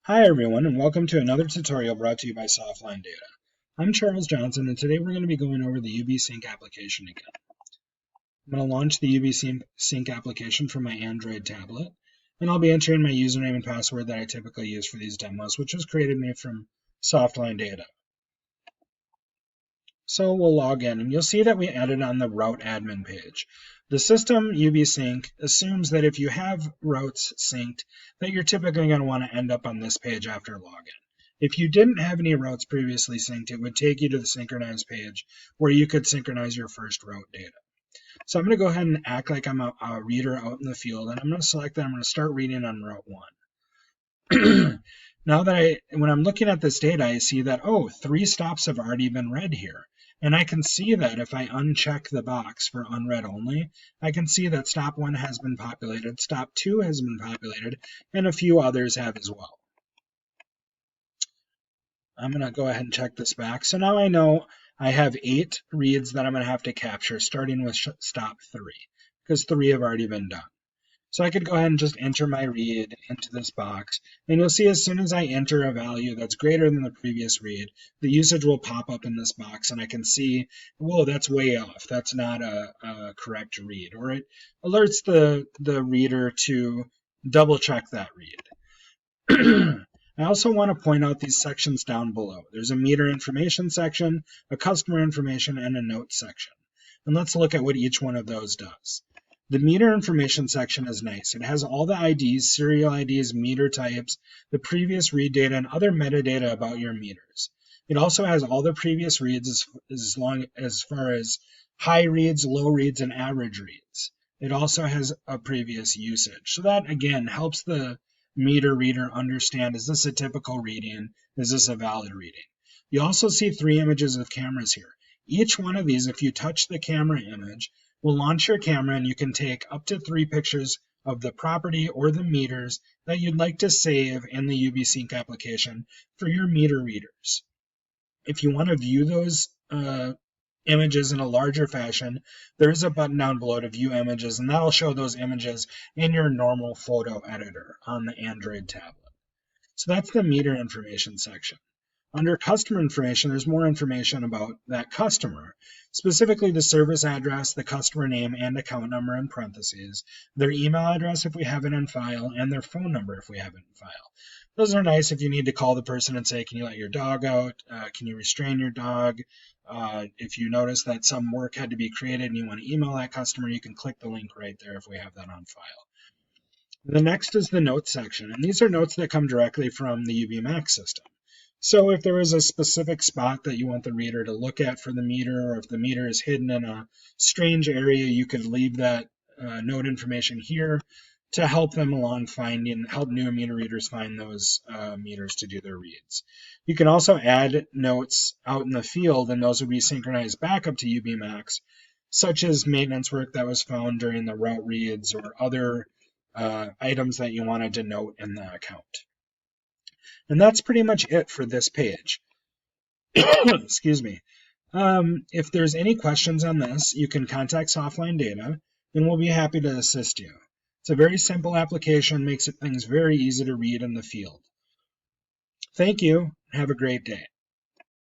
Hi everyone, and welcome to another tutorial brought to you by Softline Data. I'm Charles Johnson, and today we're going to be going over the ubsync application again. I'm going to launch the ubsync application from my Android tablet, and I'll be entering my username and password that I typically use for these demos, which was created me from Softline Data. So we'll log in, and you'll see that we added on the route admin page. The system ubsync assumes that if you have routes synced, that you're typically going to want to end up on this page after login. If you didn't have any routes previously synced, it would take you to the synchronize page where you could synchronize your first route data. So I'm going to go ahead and act like I'm a reader out in the field, and I'm going to select that I'm going to start reading on route 1. Now that when I'm looking at this data, I see that, 3 stops have already been read here. And I can see that if I uncheck the box for unread only, I can see that stop 1 has been populated, stop 2 has been populated, and a few others have as well. I'm going to go ahead and check this back. So now I know I have 8 reads that I'm going to have to capture, starting with stop 3, because 3 have already been done. So I could go ahead and just enter my read into this box, and you'll see as soon as I enter a value that's greater than the previous read, the usage will pop up in this box, and I can see, whoa, that's way off. That's not a correct read, or it alerts the reader to double check that read. I also want to point out these sections down below. There's a meter information section, a customer information, and a notes section. And let's look at what each one of those does. The meter information section is nice. It has all the IDs, serial IDs, meter types, the previous read data, and other metadata about your meters. It also has all the previous reads as far as high reads, low reads, and average reads. It also has a previous usage. So that, again, helps the meter reader understand, is this a typical reading? Is this a valid reading? You also see 3 images of cameras here. Each one of these, if you touch the camera image, will launch your camera, and you can take up to 3 pictures of the property or the meters that you'd like to save in the ubsync application for your meter readers. If you want to view those images in a larger fashion, there is a button down below to view images, and that'll show those images in your normal photo editor on the Android tablet. So that's the meter information section. Under customer information, there's more information about that customer, specifically the service address, the customer name and account number in parentheses, their email address if we have it in file, and their phone number if we have it in file. Those are nice if you need to call the person and say, can you let your dog out? Can you restrain your dog? If you notice that some work had to be created and you want to email that customer, you can click the link right there if we have that on file. The next is the notes section, and these are notes that come directly from the UBMax system. So if there is a specific spot that you want the reader to look at for the meter, or if the meter is hidden in a strange area, you could leave that note information here to help them along help new meter readers find those meters to do their reads. You can also add notes out in the field, and those would be synchronized back up to ubmax, such as maintenance work that was found during the route reads or other items that you wanted to note in the account. And that's pretty much it for this page. Excuse me. If there's any questions on this, you can contact Softline Data, and we'll be happy to assist you. It's a very simple application, makes things very easy to read in the field. Thank you. Have a great day.